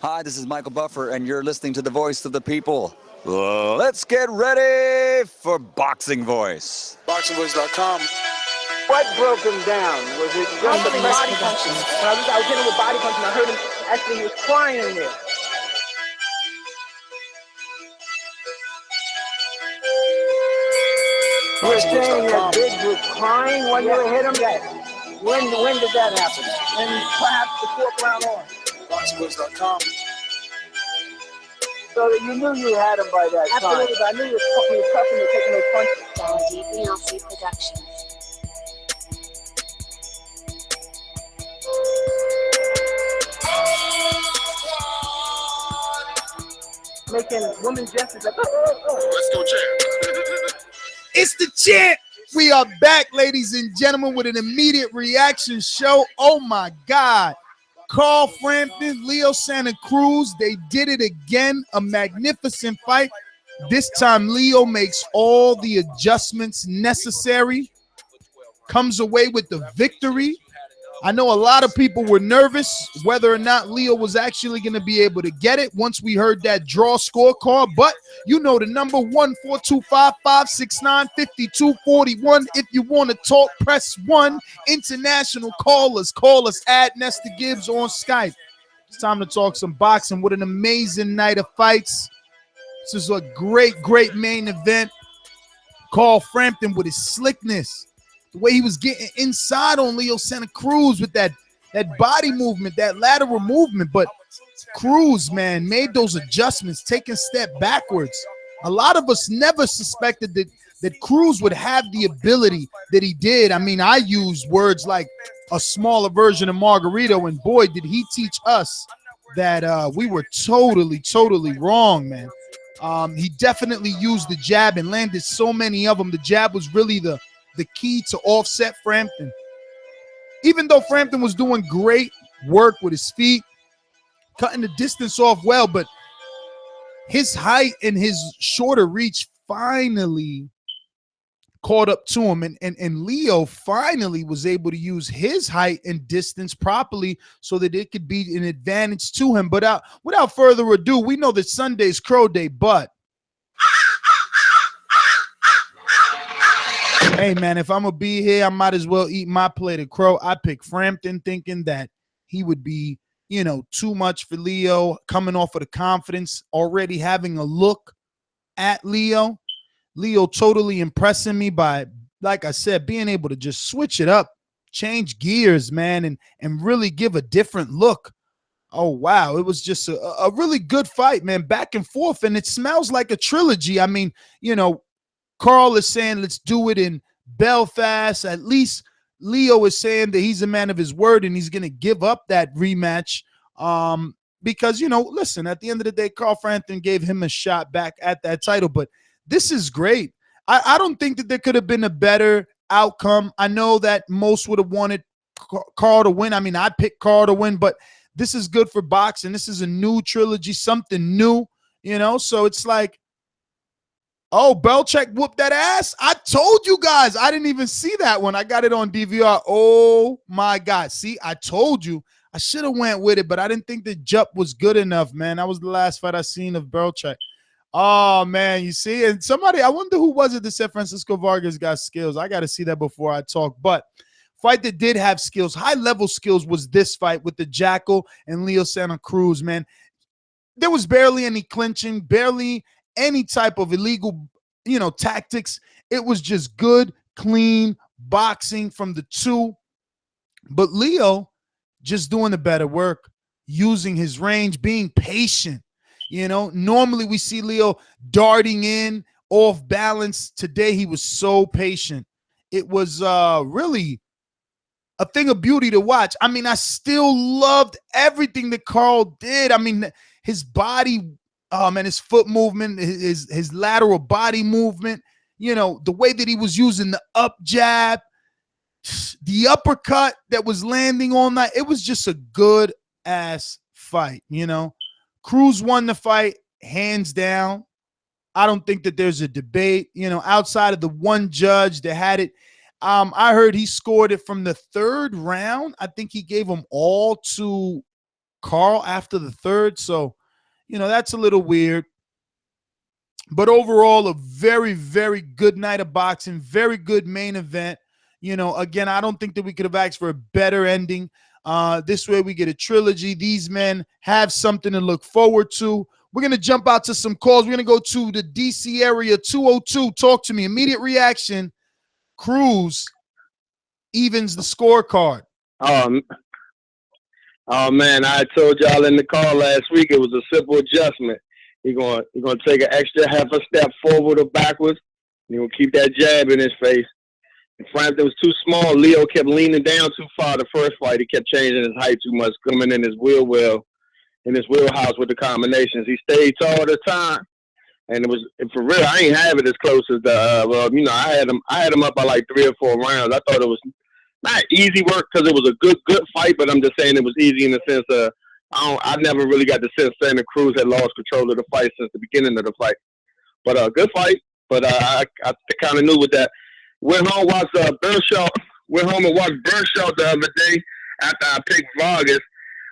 Hi, this is Michael Buffer, and you're listening to the voice of the people. Let's get ready for Boxing Voice. Boxingvoice.com. What broke him down? Was it just the body punching? When I was hitting him with body punching, I heard him actually, he was crying there. You were saying that Gibbs was crying when you hit him? Yes. When did that happen? And perhaps the fourth round on. Boxingvoice.com. So that you knew you had him by that time. Absolutely, but I knew he was tough and taking those punches. Productions. Making women gestures like, Let's go, champ. It's the chant. We are back, ladies and gentlemen, with an immediate reaction show. Oh my God. Carl Frampton, Leo Santa Cruz, they did it again. A magnificent fight. This time, Leo makes all the adjustments necessary, comes away with the victory. I know a lot of people were nervous whether or not Leo was actually going to be able to get it once we heard that draw scorecard. But you know the number 1-425-569-5241. If you want to talk, press 1. International callers, call us at Nestor Gibbs on Skype. It's time to talk some boxing. What an amazing night of fights. This is a great main event. Carl Frampton with his slickness. The way he was getting inside on Leo Santa Cruz with that body movement, that lateral movement. But Cruz, man, made those adjustments, taking a step backwards. A lot of us never suspected that Cruz would have the ability that he did. I mean, I used words like a smaller version of Margarito, and boy, did he teach us that we were totally wrong, man. He definitely used the jab and landed so many of them. The jab was really the key to offset Frampton. Even though Frampton was doing great work with his feet, cutting the distance off well, but his height and his shorter reach finally caught up to him. And Leo finally was able to use his height and distance properly so that it could be an advantage to him. But without further ado, we know that Sunday's Crow Day, but hey, man, if I'm going to be here, I might as well eat my plate of crow. I picked Frampton thinking that he would be, too much for Leo, coming off of the confidence, already having a look at Leo. Leo totally impressing me by, like I said, being able to just switch it up, change gears, man, and really give a different look. Oh, wow. It was just a really good fight, man, back and forth, and it smells like a trilogy. I mean, Carl is saying let's do it in Belfast. At least Leo is saying that he's a man of his word and he's going to give up that rematch because, listen, at the end of the day, Carl Frampton gave him a shot back at that title. But this is great. I don't think that there could have been a better outcome. I know that most would have wanted Carl to win. I mean, I picked Carl to win, but this is good for boxing. This is a new trilogy, something new, so it's like, oh, Belichick whooped that ass. I told you guys. I didn't even see that one. I got it on DVR. Oh, my God. See, I told you. I should have went with it, but I didn't think the jump was good enough, man. That was the last fight I seen of Belichick. Oh, man, you see? And I wonder who was it that said Francisco Vargas got skills. I got to see that before I talk. But fight that did have skills, high-level skills, was this fight with the Jackal and Leo Santa Cruz, man. There was barely any clinching, barely any type of illegal, tactics. It was just good, clean boxing from the two. But Leo just doing the better work, using his range, being patient. Normally we see Leo darting in off balance. Today he was so patient. It was really a thing of beauty to watch. I mean, I still loved everything that Carl did. I mean, his body, and his foot movement, his lateral body movement, the way that he was using the up jab, the uppercut that was landing all night. It was just a good ass fight. Cruz won the fight hands down. I don't think that there's a debate, outside of the one judge that had it. I heard he scored it from the third round. I think he gave them all to Carl after the third. So, that's a little weird. But overall, a very, very good night of boxing, very good main event. Again, I don't think that we could have asked for a better ending. This way we get a trilogy. These men have something to look forward to. We're going to jump out to some calls. We're going to go to the D.C. area, 202. Talk to me. Immediate reaction. Cruz evens the scorecard. Oh man, I told y'all in the call last week it was a simple adjustment. He's gonna take an extra half a step forward or backwards. He's gonna keep that jab in his face. And Frampton was too small. Leo kept leaning down too far the first fight. He kept changing his height too much, coming in his wheelhouse with the combinations. He stayed tall the time. And for real, I ain't have it as close as I had him up by like 3 or 4 rounds. I thought it was not easy work because it was a good fight, but I'm just saying it was easy in the sense of I never really got the sense Santa Cruz had lost control of the fight since the beginning of the fight. But good fight. But I kind of knew with that. Went home and watched Burnshaw the other day after I picked Vargas.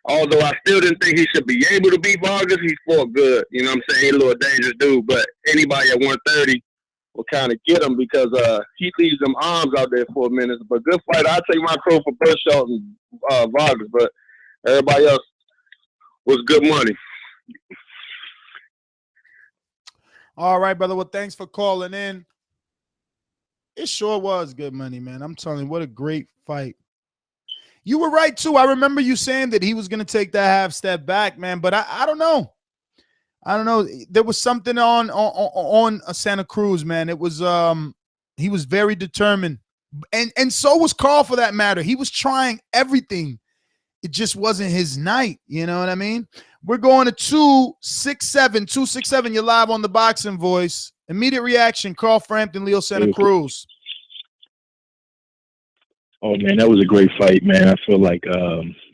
Although I still didn't think he should be able to beat Vargas, he fought good. You know what I'm saying? He's a little dangerous dude, but anybody at 130 will kind of get him because he leaves them arms out there for a minute. But good fight. I'll take my crow for Burnshaw and Vargas, but everybody else was good money. All right, brother. Well, thanks for calling in. It sure was good money, man. I'm telling you, what a great fight. You were right, too. I remember you saying that he was going to take that half step back, man, but I don't know. I don't know. There was something on Santa Cruz, man. It was he was very determined. And so was Carl, for that matter. He was trying everything. It just wasn't his night. You know what I mean? We're going to 267. 267, you're live on the Boxing Voice. Immediate reaction, Carl Frampton, Leo Santa Cruz. Oh, man, that was a great fight, man. I feel like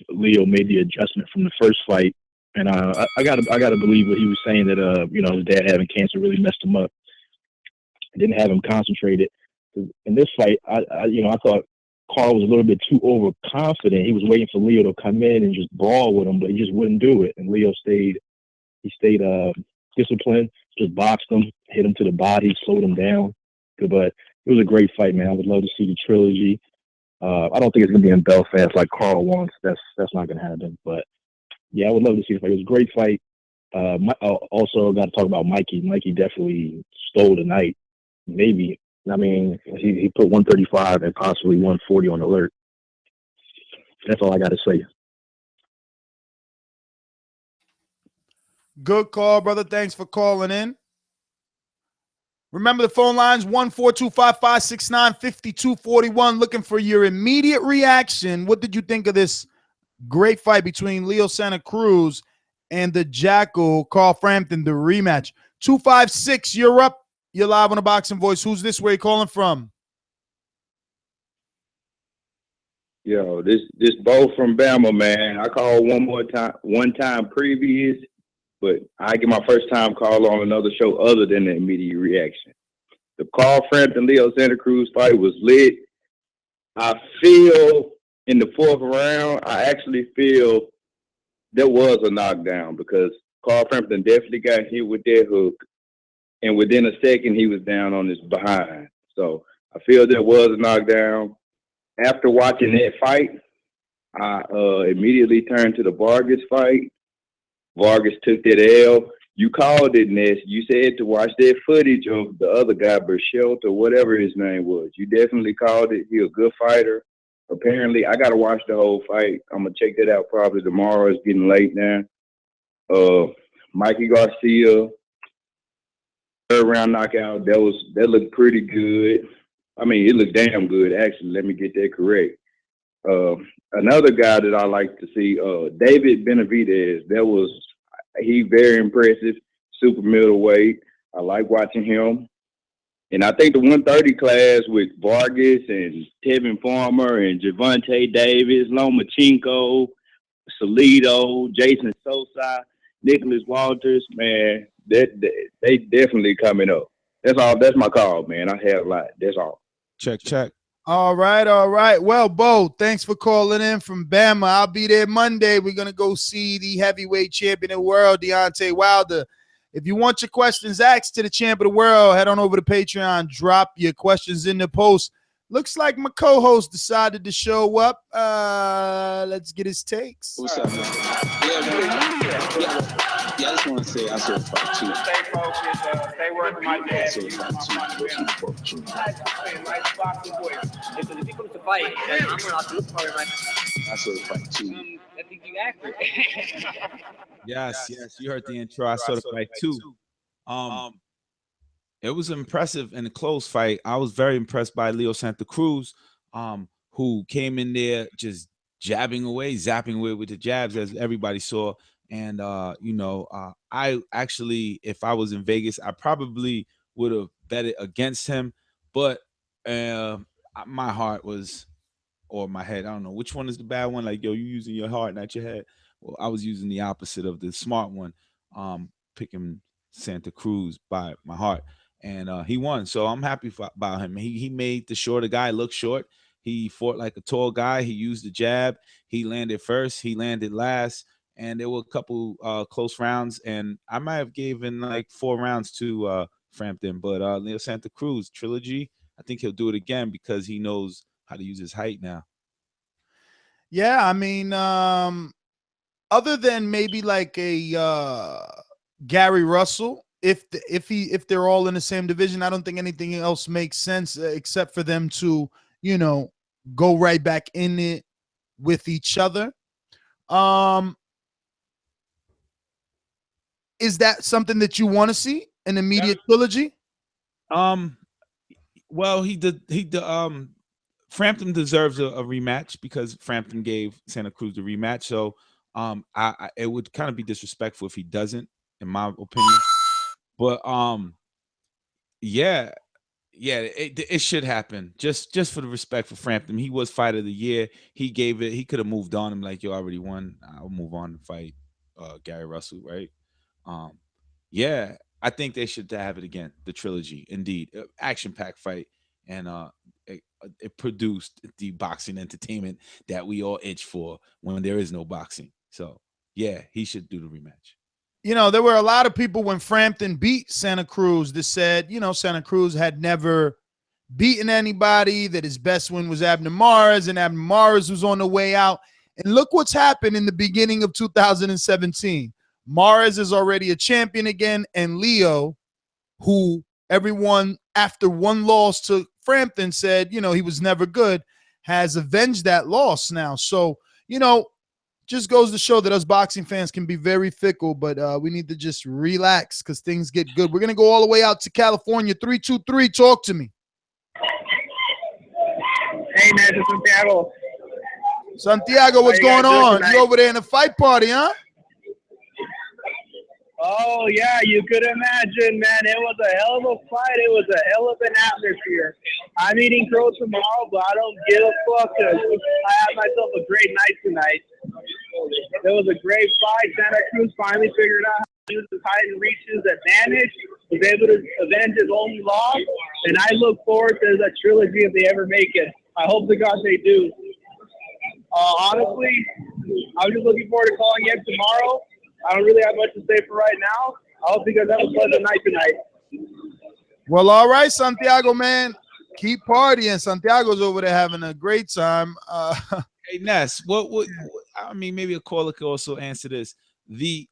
Leo made the adjustment from the first fight. And I gotta believe what he was saying, that, his dad having cancer really messed him up. Didn't have him concentrated. In this fight, I thought Carl was a little bit too overconfident. He was waiting for Leo to come in and just brawl with him, but he just wouldn't do it. And Leo stayed disciplined, just boxed him, hit him to the body, slowed him down. But it was a great fight, man. I would love to see the trilogy. I don't think it's gonna be in Belfast like Carl wants. That's not gonna happen. But yeah, I would love to see the fight. It was a great fight. Also got to talk about Mikey. Mikey definitely stole the night. Maybe. I mean, he put 135 and possibly 140 on alert. That's all I got to say. Good call, brother. Thanks for calling in. Remember the phone lines, 1-425-569-5241. Looking for your immediate reaction. What did you think of this great fight between Leo Santa Cruz and the Jackal, Carl Frampton, the rematch? 256, you're up. You're live on the Boxing Voice. Who's this? Where you calling from? Yo, this Bo from Bama, man. I called one time previous, but I get my first time call on another show other than the immediate reaction. The Carl Frampton Leo Santa Cruz fight was lit. I feel in the 4th round, I actually feel there was a knockdown because Carl Frampton definitely got hit with that hook. And within a second, he was down on his behind. So I feel there was a knockdown. After watching that fight, I immediately turned to the Vargas fight. Vargas took that L. You called it, Ness. You said to watch that footage of the other guy, Burchelt, or whatever his name was. You definitely called it. He's a good fighter. Apparently, I got to watch the whole fight. I'm going to check that out probably tomorrow. It's getting late now. Mikey Garcia, 3rd round knockout. That looked pretty good. I mean, it looked damn good, actually. Let me get that correct. Another guy that I like to see, David Benavidez. He very impressive, super middleweight. I like watching him. And I think the 130 class with Vargas and Tevin Farmer and Javante Davis, Lomachenko, Salido, Jason Sosa, Nicholas Walters, man, they definitely coming up. That's all. That's my call, man. I have a lot. That's all. Check. All right, all right. Well, Bo, thanks for calling in from Bama. I'll be there Monday. We're going to go see the heavyweight champion of the world, Deontay Wilder. If you want your questions asked to the champ of the world, head on over to Patreon. Drop your questions in the post. Looks like my co-host decided to show up. Let's get his takes. What's up, man? Yeah, I just want to say I saw fight too. Stay focused. Stay working my I dad. saw fight too. If he comes to fight, then I'm not this part of my. I saw fight too. I think you accurate. Yes, you heard the intro. I saw the fight too. It was impressive in a close fight. I was very impressed by Leo Santa Cruz, who came in there just jabbing away, zapping away with the jabs, as everybody saw. And I actually, if I was in Vegas, I probably would have bet it against him. But my heart was, or my head, I don't know which one is the bad one. Like, yo, you using your heart, not your head. Well, I was using the opposite of the smart one, picking Santa Cruz by my heart. And he won. So I'm happy about him. He made the shorter guy look short. He fought like a tall guy. He used the jab. He landed first. He landed last. And there were a couple close rounds. And I might have given like 4 rounds to Frampton. But Leo Santa Cruz, trilogy, I think he'll do it again because he knows how to use his height now. Yeah, I mean, other than maybe like a Gary Russell, if they're all in the same division, I don't think anything else makes sense except for them to, go right back in it with each other. Is that something that you want to see, an immediate trilogy? Well, Frampton deserves a rematch because Frampton gave Santa Cruz the rematch. So it would kind of be disrespectful if he doesn't, in my opinion. But it should happen just for the respect for Frampton. He was fight of the year. He gave it. He could have moved on. I'm like, yo, I already won. I'll move on and fight Gary Russell, right? I think they should have it again. The trilogy, indeed, action-packed fight, and it produced the boxing entertainment that we all itch for when there is no boxing. So yeah, he should do the rematch. There were a lot of people when Frampton beat Santa Cruz that said, Santa Cruz had never beaten anybody, that his best win was Abner Mares, and Abner Mares was on the way out. And look what's happened in the beginning of 2017. Mares is already a champion again, and Leo, who everyone after one loss to Frampton said, he was never good, has avenged that loss now. So, just goes to show that us boxing fans can be very fickle, but we need to just relax because things get good. We're going to go all the way out to California. 323, talk to me. Hey, Nestor, Santiago. Santiago, what's going on? You over there in the fight party, huh? Oh, yeah, you could imagine, man. It was a hell of a fight. It was a hell of an atmosphere. I'm eating crow tomorrow, but I don't give a fuck. I had myself a great night tonight. It was a great fight. Santa Cruz finally figured out how to use his height and reach his advantage, was able to avenge his only loss, and I look forward to the trilogy if they ever make it. I hope to God they do. Honestly, I'm just looking forward to calling in tomorrow. I don't really have much to say for right now. I hope you guys have a pleasant night tonight. Well, all right, Santiago, man. Keep partying. Santiago's over there having a great time. Hey, Ness, what I mean, maybe a caller could also answer this. The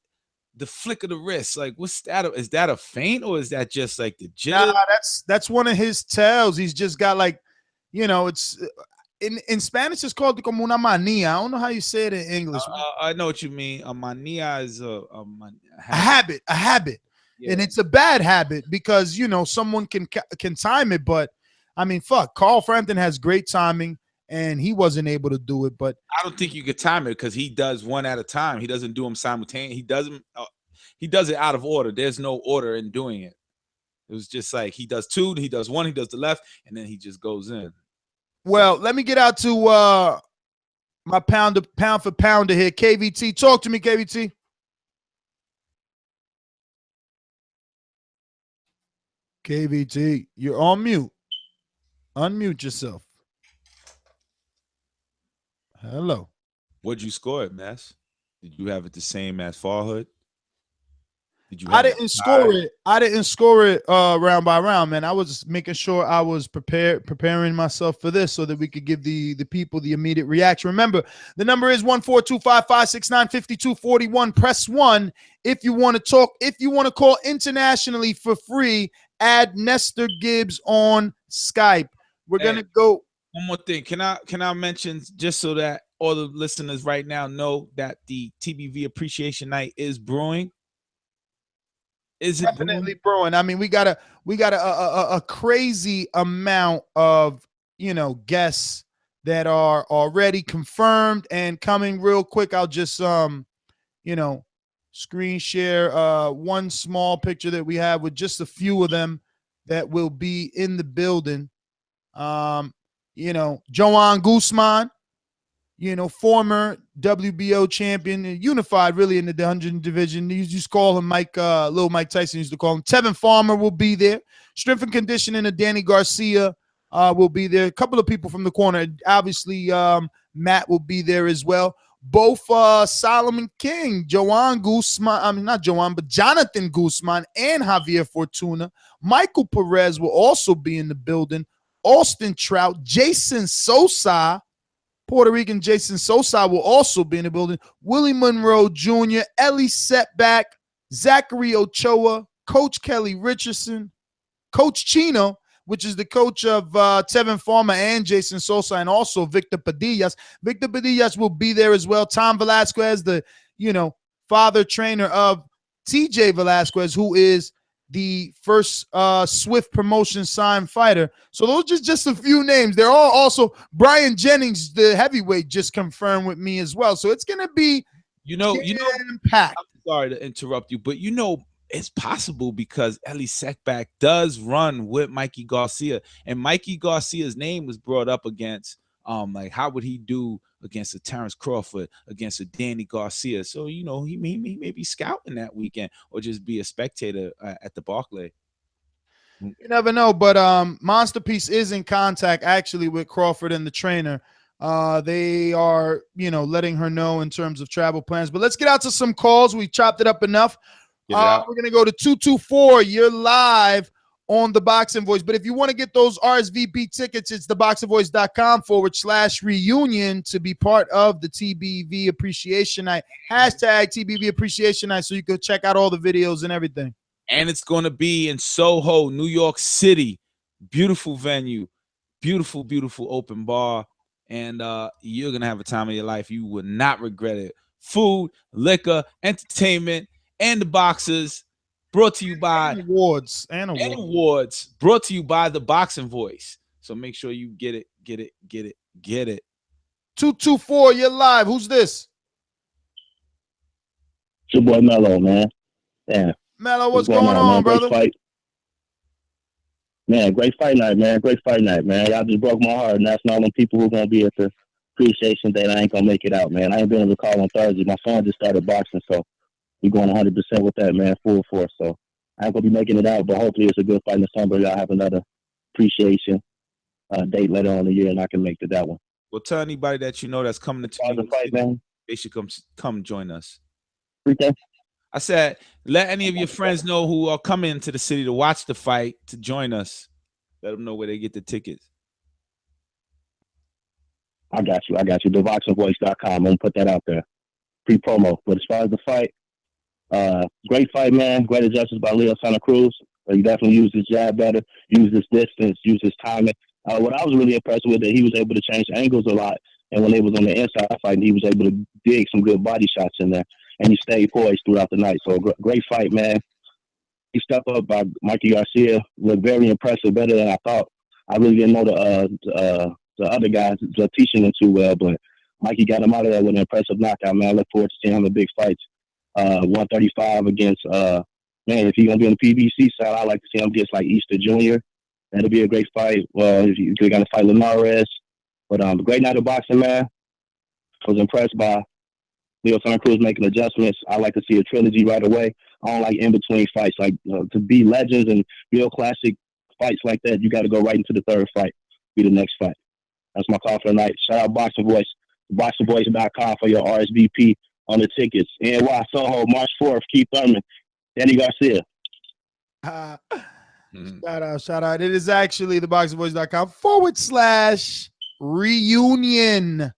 flick of the wrist, like, what's that? Is that a feint or is that just like the jitter? Nah, that's one of his tells. He's just got like, it's in Spanish it's called como una manía. I don't know how you say it in English. I know what you mean. A manía is a habit. Yeah. And it's a bad habit because someone can time it, but I mean, fuck, Carl Frampton has great timing and he wasn't able to do it. But I don't think you could time it because he does one at a time. He doesn't do them simultaneously. He does it out of order. There's no order in doing it. It was just like he does two, he does one, he does the left, and then he just goes in. Well, let me get out to my pound for pounder here. KVT, talk to me, KVT. KVT, you're on mute. Unmute yourself. Hello. What'd you score it, Mess? Did you have it the same as Farhood? Did you? I didn't score it. I didn't score it round by round, man. I was making sure I was preparing myself for this so that we could give the people the immediate reaction. Remember, the number is 14255695241. Press 1 if you want to talk. If you want to call internationally for free, add Nestor Gibbs on Skype. We're gonna go. One more thing. Can I mention, just so that all the listeners right now know, that the TBV Appreciation Night is brewing? Is it definitely brewing? I mean, we got a crazy amount of guests that are already confirmed and coming real quick. I'll just screen share one small picture that we have with just a few of them that will be in the building. Joan Guzman, former WBO champion, unified really in the 100 division. You just call him Mike, Little Mike Tyson used to call him. Tevin Farmer will be there. Strength and conditioning of Danny Garcia will be there. A couple of people from the corner. Obviously, Matt will be there as well. Both Solomon King, Jonathan Guzman and Javier Fortuna. Michael Perez will also be in the building. Austin Trout, Jason Sosa, Puerto Rican Jason Sosa will also be in the building. Willie Monroe Jr., Ellie Setback, Zachary Ochoa, Coach Kelly Richardson, Coach Chino, which is the coach of Tevin Farmer and Jason Sosa, and also Victor Padillas. Victor Padillas will be there as well. Tom Velasquez, the father trainer of TJ Velasquez, who is the first Swift Promotion signed fighter. So those are just a few names. They're all also Brian Jennings, the heavyweight, just confirmed with me as well. So it's gonna be packed. I'm sorry to interrupt you, but it's possible because Ellie Setback does run with Mikey Garcia, and Mikey Garcia's name was brought up against like how would he do against a Terrence Crawford, against a Danny Garcia. So he may be scouting that weekend or just be a spectator at the Barclay. You never know, but Monsterpiece is in contact actually with Crawford and the trainer. They are letting her know in terms of travel plans. But let's get out to some calls. We chopped it up enough. We're gonna go to 224. You're live on the Boxing Voice. But if you want to get those RSVP tickets, it's theboxingvoice.com/reunion to be part of the TBV Appreciation Night. Hashtag TBV Appreciation Night, so you can check out all the videos and everything. And it's going to be in Soho, New York City. Beautiful venue, beautiful, beautiful open bar. And you're going to have a time of your life. You will not regret it. Food, liquor, entertainment, and the boxers. Brought to you by awards brought to you by the Boxing Voice. So make sure you get it. 224, you're live. Who's this? It's your boy Mello, man. Yeah. Mello, what's going on, brother? Great fight. Man, great fight night, man. Great fight night, man. Y'all just broke my heart, and that's not them people who are gonna be at the appreciation day. I ain't gonna make it out, man. I ain't been able to call on Thursday. My son just started boxing, so we're going 100% with that, man, full force. So I ain't going to be making it out, but hopefully it's a good fight in December. Y'all have another appreciation date later on in the year, and I can make to that one. Well, tell anybody that that's coming to the fight, man. They should come join us. Okay. I said, let any of your friends know who are coming to the city to watch the fight to join us. Let them know where they get the tickets. I got you. Thaboxingvoice.com. I'm going to put that out there. Pre-promo. But as far as the fight, great fight, man. Great adjustments by Leo Santa Cruz. He definitely used his jab better, used his distance, used his timing. What I was really impressed with, that he was able to change angles a lot. And when they was on the inside fight, he was able to dig some good body shots in there. And he stayed poised throughout the night. So great fight, man. He stepped up by Mikey Garcia. Looked very impressive, better than I thought. I really didn't know the other guys teaching him too well, but Mikey got him out of there with an impressive knockout, man. I look forward to seeing him in big fights. 135 against man, if he's gonna be on the PBC side, I like to see him against like Easter Jr. That'll be a great fight. If you're gonna fight Linares. But great night of boxing, man. I was impressed by Leo Santa Cruz making adjustments. I like to see a trilogy right away. I don't like in between fights. Like to be legends and real classic fights like that, you got to go right into the third fight, be the next fight. That's my call for the night. Shout out Boxing Voice. BoxingVoice.com for your RSVP on the tickets. NY Soho, March 4th, Keith Thurman, Danny Garcia. Shout out. It is actually theboxingvoice.com/reunion.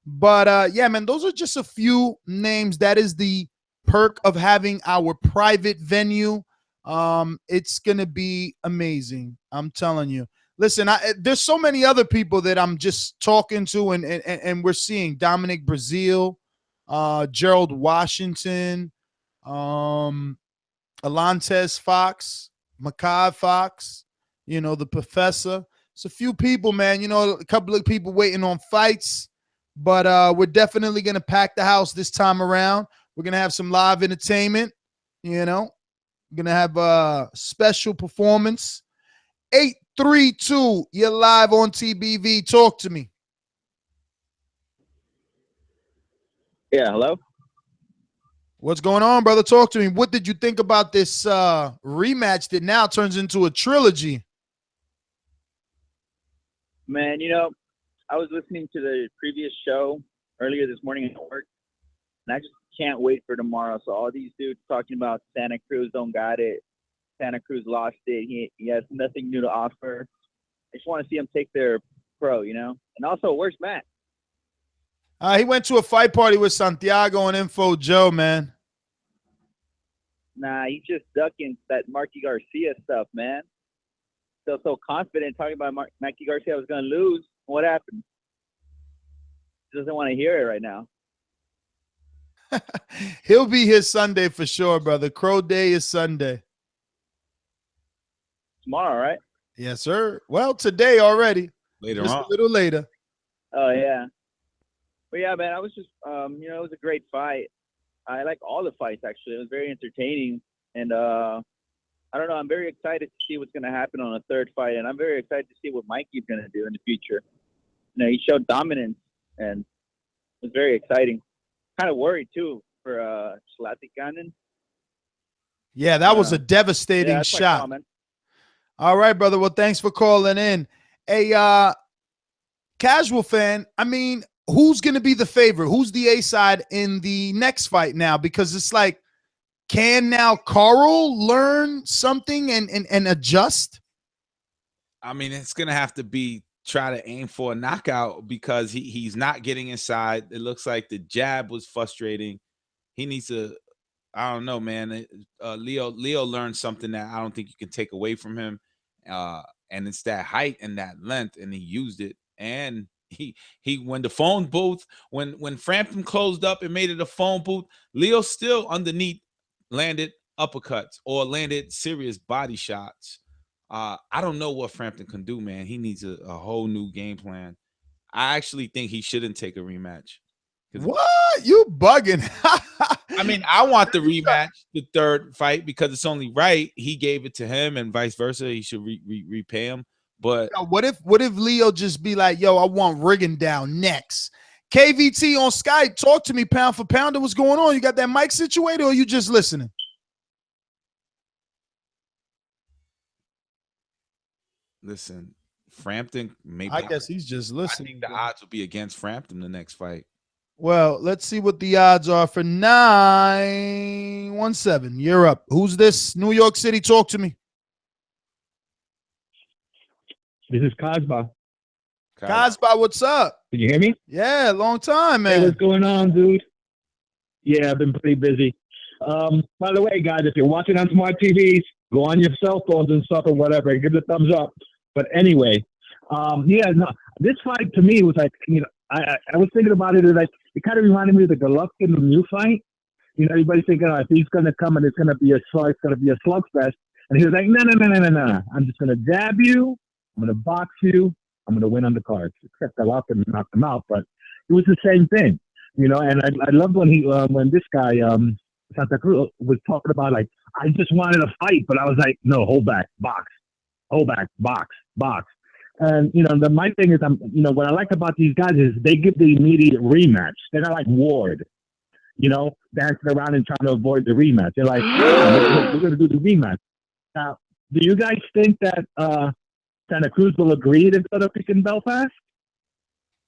But yeah, man, those are just a few names. That is the perk of having our private venue. It's gonna be amazing. I'm telling you. Listen, there's so many other people that I'm just talking to, and we're seeing Dominic Brazil, Gerald Washington, Alantez Fox, Makai Fox, the professor. It's a few people, man. A couple of people waiting on fights, but we're definitely going to pack the house this time around. We're going to have some live entertainment, We're going to have a special performance. 832, you're live on TBV. Talk to me. Yeah, hello? What's going on, brother? Talk to me. What did you think about this rematch that now turns into a trilogy? Man, I was listening to the previous show earlier this morning at work, and I just can't wait for tomorrow. So all these dudes talking about Santa Cruz don't got it. Santa Cruz lost it. He has nothing new to offer. I just want to see him take their pro, And also, where's Matt? He went to a fight party with Santiago and Info Joe, man. Nah, he's just ducking that Marky Garcia stuff, man. Still so confident talking about Marky Garcia was going to lose. What happened? He doesn't want to hear it right now. He'll be here Sunday for sure, brother. Crow Day is Sunday. Tomorrow, right? Yes, sir. Well, today already. Later just on. a little later. Oh, yeah. But yeah, man, I was just, it was a great fight. I like all the fights, actually. It was very entertaining. And I don't know, I'm very excited to see what's going to happen on a third fight. And I'm very excited to see what Mikey's going to do in the future. He showed dominance, and it was very exciting. Kind of worried, too, for Slatikanen. Yeah, that was a devastating shot. All right, brother. Well, thanks for calling in. A casual fan, who's going to be the favorite? Who's the A side in the next fight now? Because it's like, can now Carl learn something and adjust? It's going to have to be try to aim for a knockout because he's not getting inside. It looks like the jab was frustrating. He needs to, I don't know, man. Leo learned something that I don't think you can take away from him. And it's that height and that length, and he used it. And he when the phone booth, when Frampton closed up and made it a phone booth, Leo still underneath landed uppercuts or landed serious body shots. I don't know what Frampton can do, man. He needs a whole new game plan. I actually think he shouldn't take a rematch. What? You bugging. I want the rematch, the third fight, because it's only right. He gave it to him and vice versa. He should repay him. But what if Leo just be like, yo, I want Rigondeaux next? KVT on Skype, talk to me pound for pound. What's going on? You got that mic situated, or you just listening? Listen, Frampton, maybe. I guess he's just listening. I think the odds will be against Frampton the next fight. Well, let's see what the odds are for 917. You're up. Who's this? New York City, talk to me. This is Kazba. Kazba, what's up? Can you hear me? Yeah, long time, man. Hey, what's going on, dude? Yeah, I've been pretty busy. By the way, guys, if you're watching on smart TVs, go on your cell phones and stuff or whatever, give it a thumbs up. But anyway, this fight to me was like, I was thinking about it, like it kind of reminded me of the Golovkin Lemieux fight. Everybody's thinking, if he's going to come and it's going to be a slugfest. And he was like, no. I'm just going to jab you. I'm going to box you. I'm going to win on the cards. Except Golovkin knocked him out, but it was the same thing, And I loved when this guy Santa Cruz was talking about, like, I just wanted a fight, but I was like, no, hold back, box, hold back, box. And my thing is, what I like about these guys is they give the immediate rematch. They're not like Ward, dancing around and trying to avoid the rematch. They're like, we're going to do the rematch. Now, do you guys think that Santa Cruz will agree to go to picking Belfast?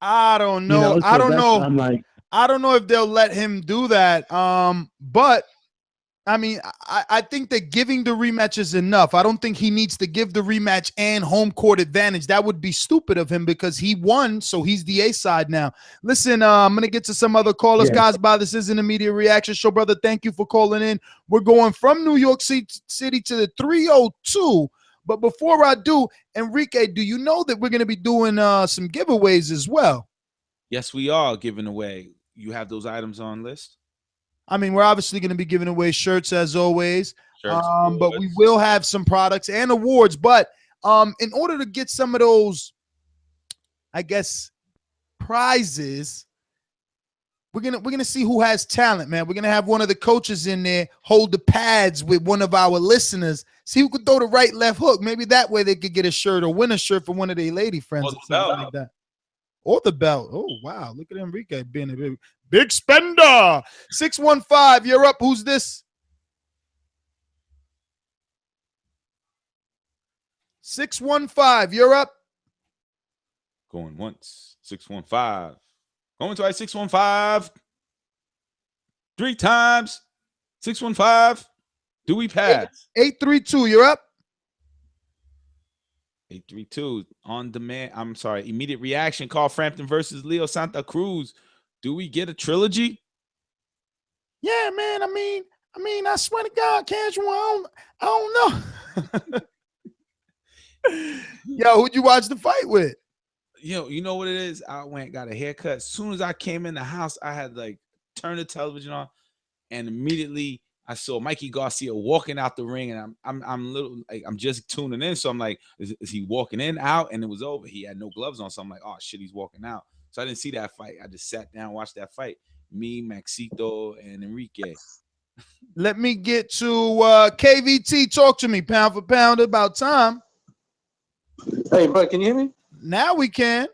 I don't know. You know, I so don't that's, know. I'm like, I don't know if they'll let him do that. But I mean, I think that giving the rematch is enough. I don't think he needs to give the rematch and home court advantage. That would be stupid of him because he won, so he's the A side now. Listen, I'm going to get to some other callers. Yeah. Guys, this isn't a media reaction show, brother. Thank you for calling in. We're going from New York City to the 302. But before I do, Enrique, do you know that we're going to be doing some giveaways as well? Yes, we are giving away. You have those items on list? I mean, we're obviously going to be giving away shirts as always, Shirts, but we will have some products and awards. But in order to get some of those, I guess, prizes, we're gonna see who has talent, man. We're gonna have one of the coaches in there hold the pads with one of our listeners, see who could throw the right left hook. Maybe that way they could get a shirt or win a shirt for one of their lady friends or something like that. Or the belt. Oh, wow. Look at Enrique being a big spender. 615, you're up. Who's this? 615, you're up. Going once. 615. Going twice. 615. 3 times. 615. Do we pass? 832, you're up. 832 on demand. I'm sorry. Immediate reaction. Carl Frampton versus Leo Santa Cruz. Do we get a trilogy? Yeah, man. I mean, I swear to God, casual. I don't know. Yo, who'd you watch the fight with? You know what it is? I went got a haircut. As soon as I came in the house, I had like turned the television on, and immediately I saw Mikey Garcia walking out the ring, and I'm little like I'm just tuning in, so I'm like, is he walking in, out? And it was over. He had no gloves on, so I'm like, oh shit, he's walking out. So I didn't see that fight. I just sat down, watched that fight. Me, Maxito, and Enrique. Let me get to KVT. Talk to me, pound for pound. About time. Hey, bro, can you hear me? Now we can.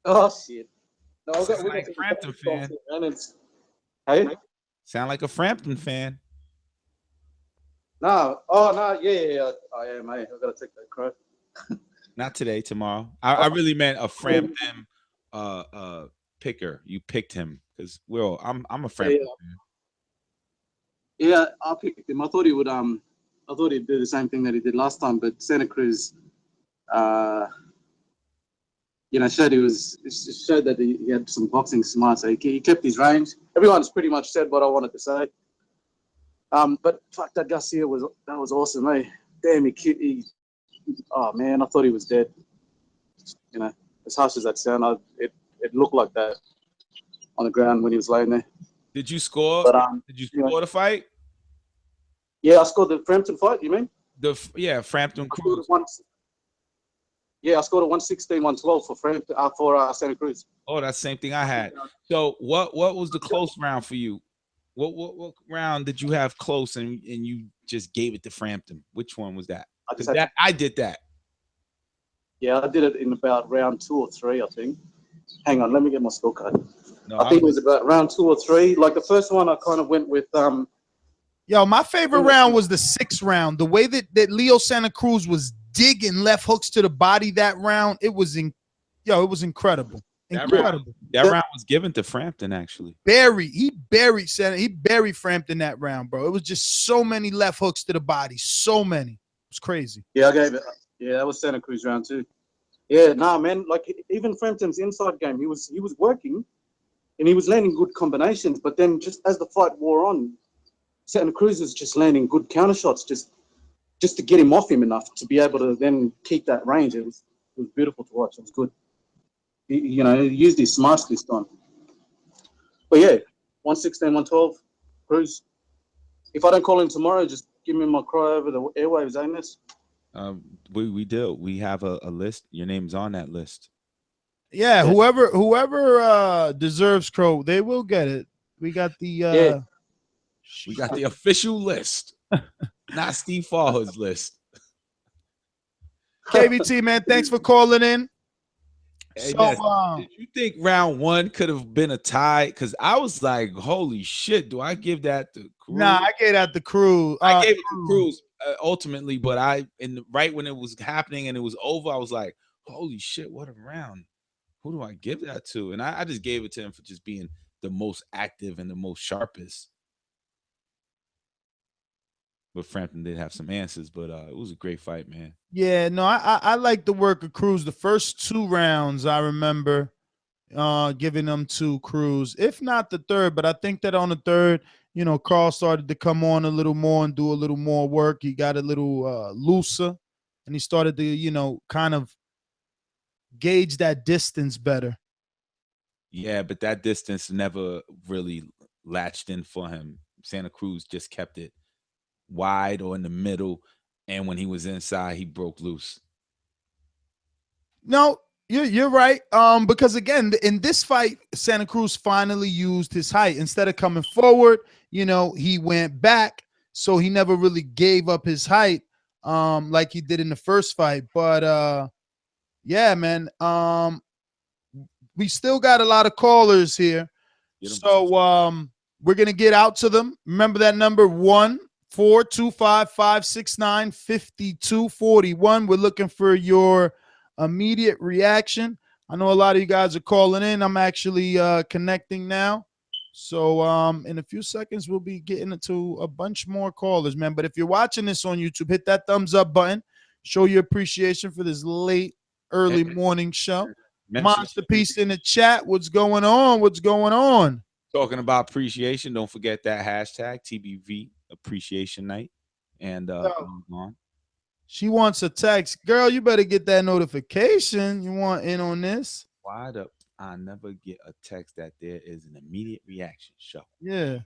Oh shit! No, we got like a Frampton fan. Hey, sound like a Frampton fan. No, oh no, yeah. I am, mate. I gotta take that crap. Not today, tomorrow. I really meant a Frampton picker. You picked him because I'm a Frampton fan. Yeah, I picked him. I thought he would I thought he'd do the same thing that he did last time, but Santa Cruz showed that he had some boxing smarts. So he kept his range. Everyone's pretty much said what I wanted to say. But fuck, that Garcia was awesome, eh? Damn, oh man, I thought he was dead. You know, as harsh as that sound, it looked like that on the ground when he was laying there. Did you score? But, did you score the fight? Yeah, I scored the Frampton fight. You mean? Frampton Cruz. I scored a 116, 112 for Frampton for Santa Cruz. Oh, that's the same thing I had. So what was the close round for you? What round did you have close and you just gave it to Frampton? Which one was that? I did that. Yeah, I did it in about round 2 or 3, I think. Hang on, let me get my scorecard. No, I think it was about round 2 or 3. Like the first one, I kind of went with Yo, my favorite round was the 6th round. The way that Leo Santa Cruz was digging left hooks to the body that round, it was incredible. Incredible. That round was given to Frampton, actually. He buried Frampton that round, bro. It was just so many left hooks to the body. So many. It was crazy. Yeah, I gave it. Yeah, that was Santa Cruz round 2. Yeah, nah, man. Like even Frampton's inside game, he was working, and he was landing good combinations. But then, just as the fight wore on, Santa Cruz was just landing good counter shots, just to get him off him enough to be able to then keep that range. It was beautiful to watch. It was good. He used his smarts this time. But yeah, 116, 112, Cruz. If I don't call him tomorrow, just give me my cry over the airwaves, ain't this? We do. We have a list. Your name's on that list. Yeah, whoever deserves Crow, they will get it. We got the we got the official list, not Steve Fallhood's list. KVT, man, thanks for calling in. Hey, did you think round 1 could have been a tie? Because I was like, holy shit, do I give that to Cruz? Nah, I gave that to Cruz. I gave it to Cruz ultimately, but right when it was happening and it was over, I was like, holy shit, what a round. Who do I give that to? And I just gave it to him for just being the most active and the most sharpest. But Frampton did have some answers, but it was a great fight, man. Yeah, no, I like the work of Cruz. The first 2 rounds, I remember giving them to Cruz, if not the third. But I think that on the third, Carl started to come on a little more and do a little more work. He got a little looser, and he started to, kind of gauge that distance better. Yeah, but that distance never really latched in for him. Santa Cruz just kept it wide or in the middle, and when he was inside, he broke loose. No, you're right. Because again, in this fight, Santa Cruz finally used his height. Instead of coming forward, he went back. So he never really gave up his height like he did in the first fight. But yeah, man. We still got a lot of callers here. So we're gonna get out to them. Remember that number 1-425-569-5241. We're looking for your immediate reaction. I know a lot of you guys are calling in. I'm actually connecting now. So in a few seconds, we'll be getting into a bunch more callers, man. But if you're watching this on YouTube, hit that thumbs up button. Show your appreciation for this late, early morning show. Monster Piece in the chat. What's going on? What's going on? Talking about appreciation. Don't forget that hashtag TBV Appreciation Night. And on. She wants a text. Girl, you better get that notification. You want in on this? Why the I never get a text that there is an immediate reaction show? Yeah.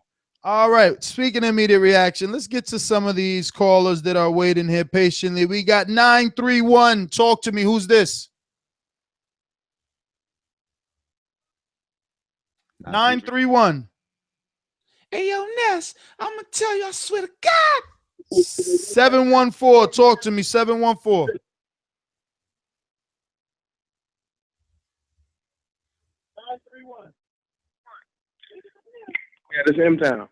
All right. Speaking of immediate reaction, let's get to some of these callers that are waiting here patiently. We got 931. Talk to me. Who's this? 931. Hey, yo, Ness, I'm going to tell you, I swear to God. 714. Talk to me. 714. Yeah, this M-Town.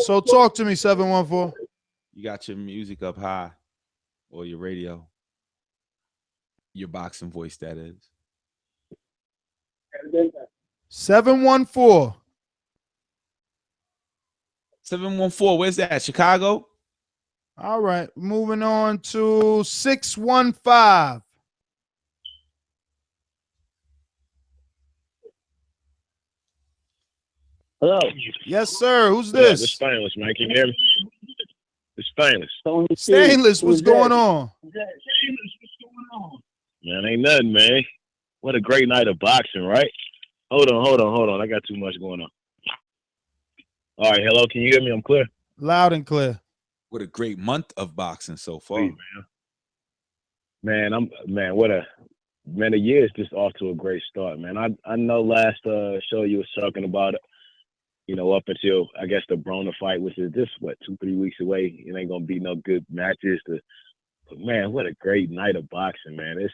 So talk to me, 714. You got your music up high or your radio. Your boxing voice, that is. 714. 714. Where's that? Chicago? All right. Moving on to 615. Hello. Yes, sir. Who's Yeah, this? this Stainless, man. Can you hear me? It's Stainless. Stainless, what's going on? Man, ain't nothing, man. What a great night of boxing, right? Hold on. I got too much going on. All right, hello. Can you hear me? I'm clear. Loud and clear. What a great month of boxing so far. Sweet, man. The year is just off to a great start, man. I know last show you was talking about it, up until I guess the Broner fight, which is just 2-3 weeks away. It ain't gonna be no good matches but man, what a great night of boxing, man.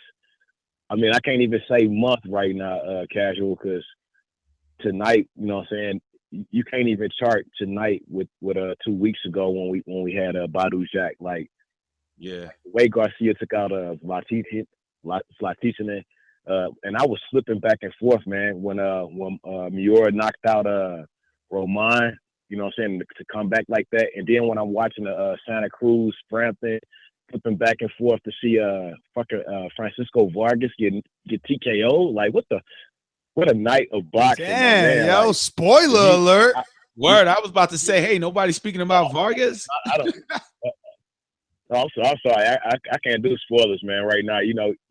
I can't even say month right now, casual, because tonight, you know what I'm saying, you can't even chart tonight with 2 weeks ago when we had Badu Jack. Like, yeah, the way Garcia took out Zlaticanin, and I was flipping back and forth, man, when Miura knocked out Roman, you know what I'm saying, to come back like that. And then when I'm watching Santa Cruz, Frampton, flipping back and forth to see Francisco Vargas get TKO, like what a night of boxing. Damn, man. yo, like, spoiler alert. I was about to say, hey, nobody's speaking about Vargas. I don't. I'm sorry. I can't do spoilers, man. Right now,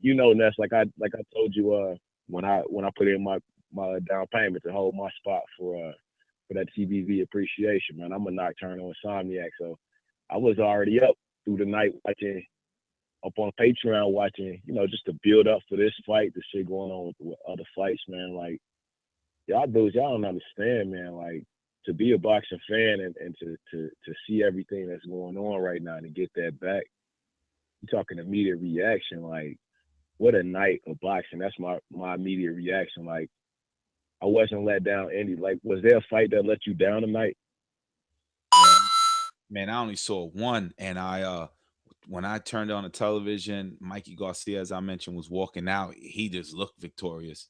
Ness. Like I told you, when I put in my down payment to hold my spot for that TBV appreciation, man. I'm a nocturnal insomniac, so I was already up through the night watching up on Patreon, watching, just to build up for this fight, the shit going on with other fights, man. Like, y'all don't understand, man. Like, to be a boxing fan and to see everything that's going on right now and to get that back, you talking immediate reaction. Like, what a night of boxing. That's my immediate reaction. Like, I wasn't let down any. Like, was there a fight that let you down tonight? Man, I only saw one, and I when I turned on the television, Mikey Garcia, as I mentioned, was walking out. He just looked victorious.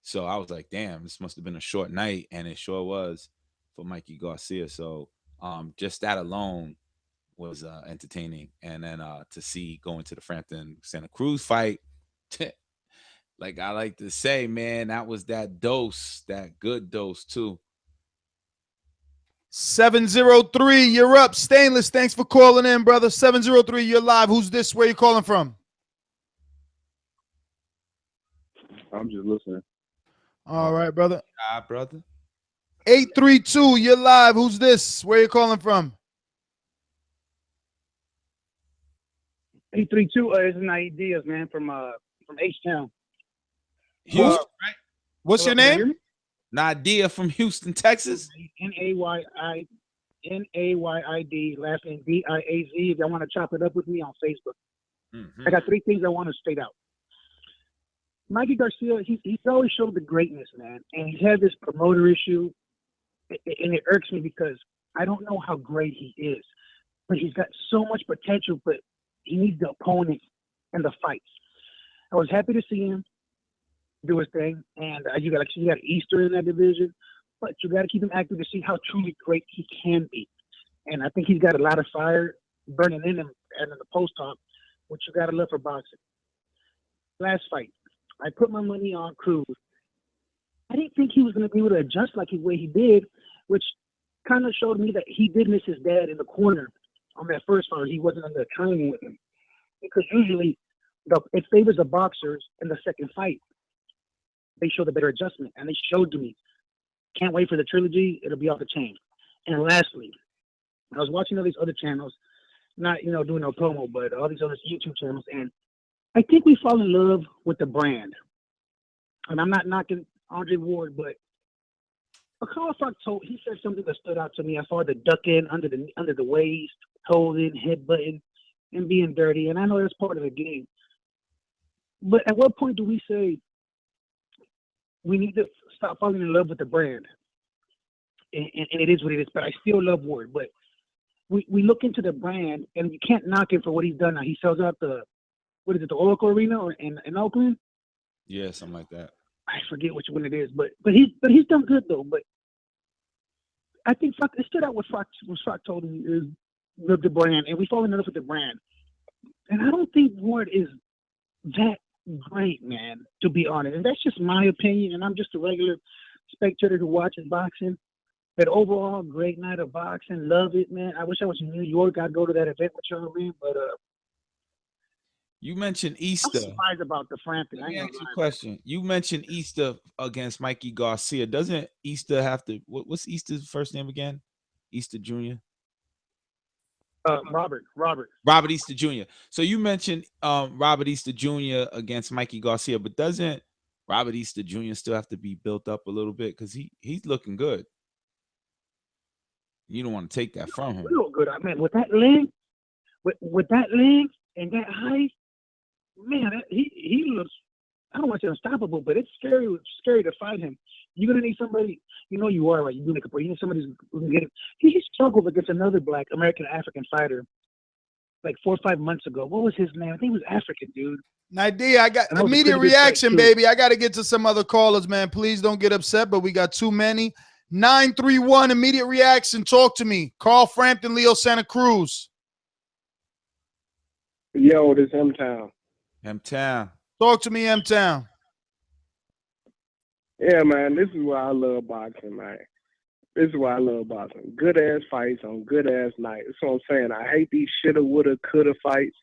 So I was like, damn, this must have been a short night. And it sure was for Mikey Garcia. So just that alone was entertaining. And then to see going to the Frampton Santa Cruz fight, like I like to say, man, that was that dose, that good dose too. 703, you're up. Stainless, thanks for calling in, brother. 703, you're live. Who's this? Where you calling from? I'm just listening. All right, brother. Hi, brother. 832, you're live. Who's this? Where you calling from? 832 is an ideas, man, from H-Town. Houston, right? What's your name? Nadia from Houston, Texas. Nayyid, last name Diaz. If y'all want to chop it up with me on Facebook. I got 3 things I want to state out. Mikey Garcia, he's always showed the greatness, man, and he's had this promoter issue, and it irks me because I don't know how great he is, but he's got so much potential, but he needs the opponents and the fights. I was happy to see him do his thing, and you got Easter in that division, but you got to keep him active to see how truly great he can be. And I think he's got a lot of fire burning in him and in the post talk, which you got to love for boxing. Last fight, I put my money on Cruz. I didn't think he was going to be able to adjust like the way he did, which kind of showed me that he did miss his dad in the corner on that first fight. He wasn't under the timing with him, because usually it favors the boxers in the second fight. They show the better adjustment, and they showed to me. Can't wait for the trilogy. It'll be off the chain. And lastly, I was watching all these other channels, not doing no promo, but all these other YouTube channels, and I think we fall in love with the brand. And I'm not knocking Andre Ward, but Carl Frampton, he said something that stood out to me. I saw the ducking under the waist, holding, headbutting, and being dirty. And I know that's part of the game. But at what point do we say we need to stop falling in love with the brand? And it is what it is. But I still love Ward. But we look into the brand, and you can't knock him for what he's done now. He sells out the Oracle Arena or in Oakland? Yeah, something like that. I forget which one it is, but he's done good though. But I think it stood out what Frock told me is the brand, and we fall in love with the brand. And I don't think Ward is that great, man, to be honest. And that's just my opinion, and I'm just a regular spectator who watches boxing. But overall, great night of boxing. Love it, man. I wish I was in New York. I'd go to that event with y'all, man. But you mentioned Easter. I'm surprised about the Frampton. Let me ask you a question. You mentioned Easter against Mikey Garcia. Doesn't Easter have to? What's Easter's first name again? Easter Jr. Robert Easter Jr. So you mentioned Robert Easter Jr. against Mikey Garcia, but doesn't Robert Easter Jr. still have to be built up a little bit, because he's looking good? You don't want to take that from him. Real good, man. With that leg, with that leg and that height, man, he looks. I don't want to say unstoppable, but it's scary to fight him. You're gonna need somebody. You are right. You need somebody who can get him. He struggled against another Black American African fighter like 4 or 5 months ago. What was his name? I think he was African, dude. Nadia, I got immediate reaction, baby. I got to get to some other callers, man. Please don't get upset, but we got too many. 931, immediate reaction. Talk to me. Carl Frampton, Leo Santa Cruz. Yo, this M-Town. M-Town. Talk to me, M-Town. Yeah, man, this is why I love boxing, man. This is why I love boxing. Good-ass fights on good-ass nights. That's what I'm saying. I hate these shoulda, woulda, coulda fights.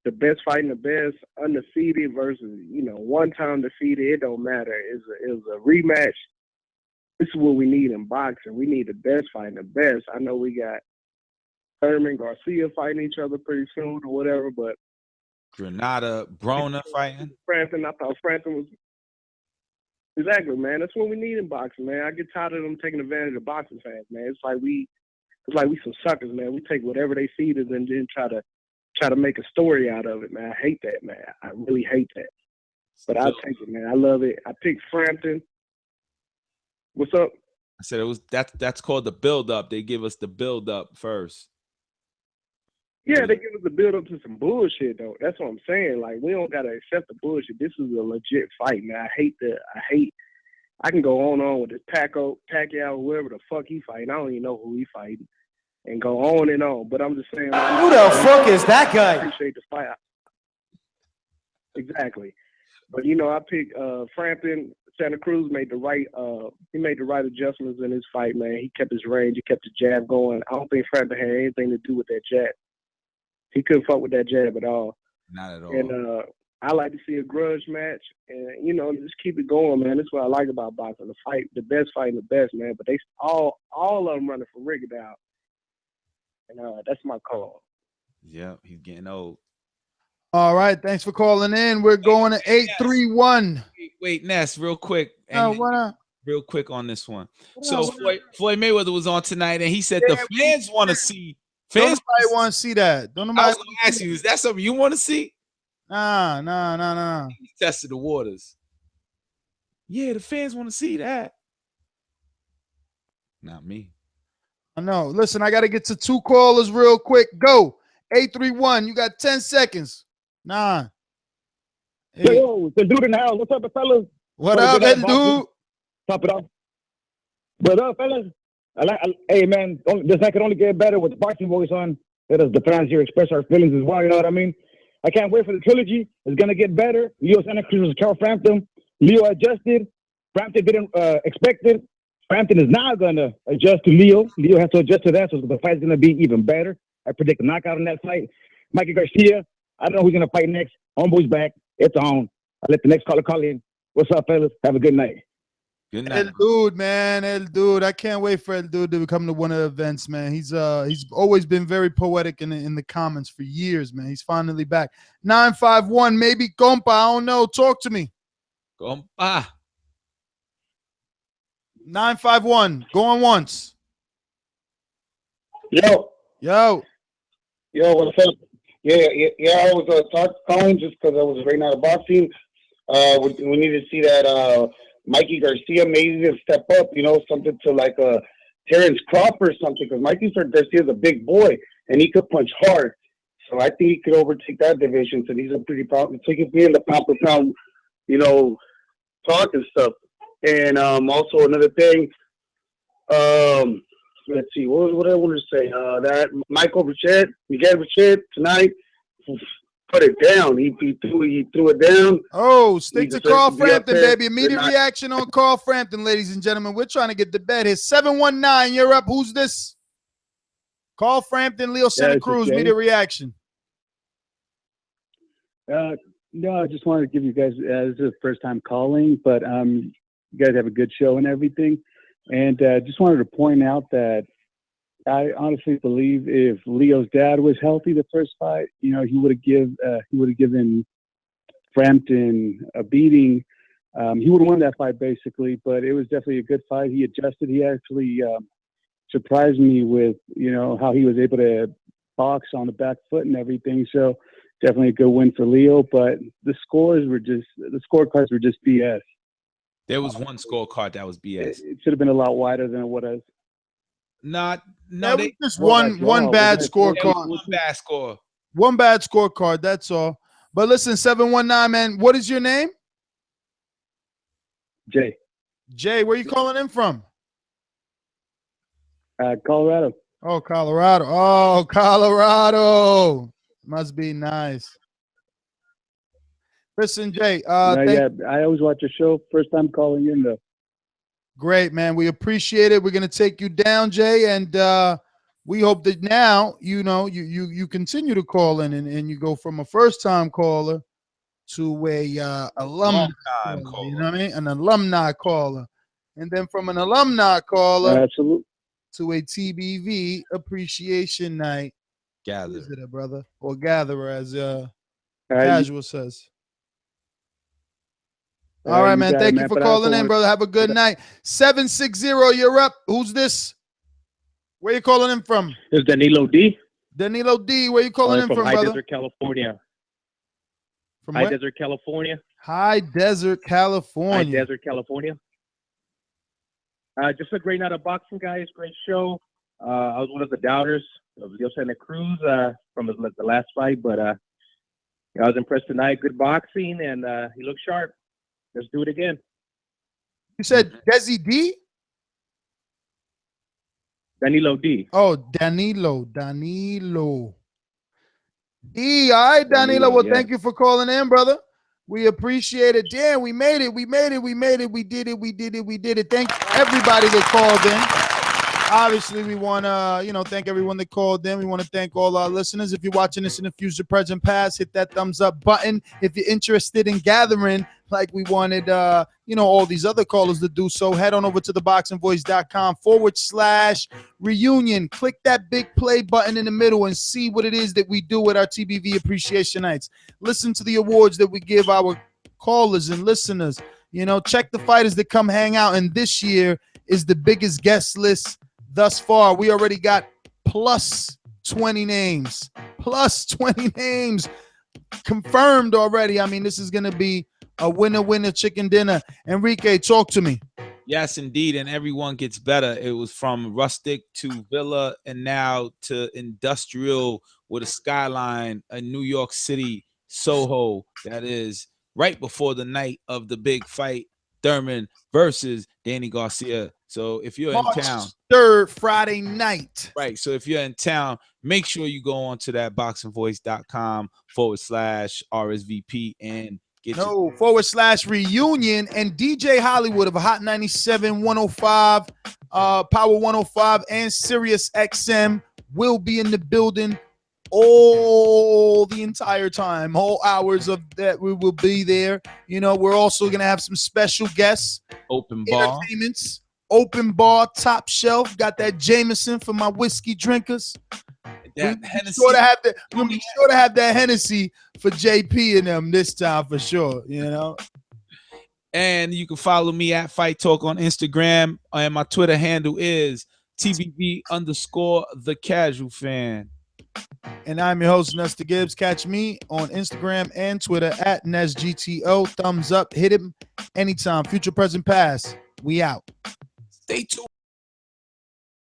The best fighting the best, undefeated versus, one-time defeated. It don't matter. It's a rematch. This is what we need in boxing. We need the best fighting the best. I know we got Thurman, Garcia fighting each other pretty soon or whatever, but Granada, Broner fighting. Frampton, I thought Frampton was exactly, man. That's what we need in boxing, man. I get tired of them taking advantage of boxing fans, man. It's like we some suckers, man. We take whatever they feed us and then try to make a story out of it, man. I hate that, man. I really hate that. But I'll take it, man. I love it. I picked Frampton. What's up? I said that's called the build up. They give us the build up first. Yeah, they give us the build up to some bullshit though. That's what I'm saying. Like we don't gotta accept the bullshit. This is a legit fight, man. I can go on with this Pacquiao, whoever the fuck he fighting. I don't even know who he fighting, and go on and on. But I'm just saying. Who the fuck is that guy? I appreciate the fight. Exactly. But you know, I picked Frampton. Santa Cruz made the right adjustments in his fight, man. He kept his range, he kept his jab going. I don't think Frampton had anything to do with that jab. He couldn't fuck with that jab at all. Not at all. And I like to see a grudge match, and you know, just keep it going, man. That's what I like about boxing. The best fighting the best, man. But they all of them running for Rigondeaux, and that's my call. Yeah, he's getting old. All right, thanks for calling in. We're going to 831. Wait, Ness, real quick. Real quick on this one. So Floyd Mayweather was on tonight, and he said the fans want to see. Fans want to see that. Don't nobody I was going to ask you, is that something you want to see? Nah. He tested the waters. Yeah, the fans want to see that. Not me. I know. Listen, I got to get to 2 callers real quick. Go. 831. You got 10 seconds. 9. Yo, it's the dude in the house. What's up, fellas? What up, El Dude? Top it off. What up, fellas? Hey, man, this night can only get better with the boxing voice on. Let us, the fans here, express our feelings as well. You know what I mean? I can't wait for the trilogy. It's going to get better. Leo Santa Cruz was Carl Frampton. Leo adjusted. Frampton didn't expect it. Frampton is now going to adjust to Leo. Leo has to adjust to that, so the fight's going to be even better. I predict a knockout in that fight. Mikey Garcia, I don't know who's going to fight next. Homeboy's back. It's on. I'll let the next caller call in. What's up, fellas? Have a good night. Good night. El Dude, man. El Dude. I can't wait for El Dude to come to one of the events, man. He's always been very poetic in the comments for years, man. He's finally back. 951, maybe compa. I don't know. Talk to me. Compa. 951. Going once. Yo, what's up? Yeah. I was calling just because I was right out of boxing. We need to see that Mikey Garcia maybe step up, you know, something to like Terrence Crawford or something, because Mikey Garcia is a big boy and he could punch hard. So I think he could overtake that division. So he's a pretty powerful. So he could be in the pound for pound, you know, talk and stuff. And also another thing, let's see, what I want to say. That Miguel Richet tonight put it down. He threw it down. Oh, stick to Carl Frampton, baby. Immediate reaction on Carl Frampton, ladies and gentlemen. We're trying to get the bet here. 719, you're up. Who's this? Carl Frampton, Leo Santa Cruz. Immediate reaction. No, I just wanted to give you guys, this is the first time calling, but you guys have a good show and everything. And just wanted to point out that I honestly believe if Leo's dad was healthy the first fight, you know, he would have given Frampton a beating. He would have won that fight basically, but it was definitely a good fight. He adjusted. He actually surprised me with, you know, how he was able to box on the back foot and everything. So definitely a good win for Leo, but the scorecards were just BS. There was one scorecard that was BS. It should have been a lot wider than what it was. Just one bad scorecard. One bad score. One bad scorecard. That's all. But listen, 719, man. What is your name? Jay. Jay, where you calling in from? Colorado. Oh, Colorado. Oh, Colorado. Must be nice. Listen, Jay. I always watch your show. First time calling in though. Great, man. We appreciate it. We're gonna take you down, Jay, and we hope that now you know you continue to call in and you go from a first time caller to a alumni caller, you know what I mean? An alumni caller, and then from an alumni caller to a TBV appreciation night visitor, brother, or gatherer, as Casual says. All right, man. Thank you for calling in, brother. Have a good night. 760, you're up. Who's this? Where you calling in from? It's Danilo D. Danilo D. Where you calling in from, High brother? Desert, California. From High where? Desert, California. High Desert, California. High Desert, California. Just a great night of boxing, guys. Great show. I was one of the doubters. Leo Santa Cruz from the last fight, but I was impressed tonight. Good boxing, and he looked sharp. Let's do it again. You said Desi D? Danilo D. Oh, Danilo. D. All right, Danilo. Well, yeah. thank you for calling in, brother. We appreciate it. Damn, we made it. We did it. Thank everybody that called in. Obviously, we want to, thank everyone that called in. We want to thank all our listeners. If you're watching this in the future, present, past, hit that thumbs up button. If you're interested in gathering, like we wanted, all these other callers to do so, head on over to Thaboxingvoice.com/reunion. Click that big play button in the middle and see what it is that we do with our TBV Appreciation Nights. Listen to the awards that we give our callers and listeners. Check the fighters that come hang out. And this year is the biggest guest list thus far. We already got plus 20 names confirmed already. I mean, this is going to be a winner chicken dinner. Enrique, talk to me. Yes, indeed. And everyone gets better. It was from rustic to villa and now to industrial with a skyline, a New York City, Soho. That is right before the night of the big fight, Thurman versus Danny Garcia. So if you're in town, 3rd, Friday night. Right. So if you're in town, make sure you go on to that boxingvoice.com/RSVP and get /reunion. And DJ Hollywood of Hot 97, 105, Power 105, and Sirius XM will be in the building all the entire time, all hours of that. We will be there. We're also going to have some special guests, open bar, entertainments, open bar, top shelf. Got that Jameson for my whiskey drinkers. That We'll be sure to have that Hennessy for JP and them this time for sure. And you can follow me at Fight Talk on Instagram, and my Twitter handle is TBV_the Casual Fan. And I'm your host, Nestor Gibbs. Catch me on Instagram and Twitter at NesGTO. Thumbs up, hit him anytime. Future, present, past. We out. Stay tuned.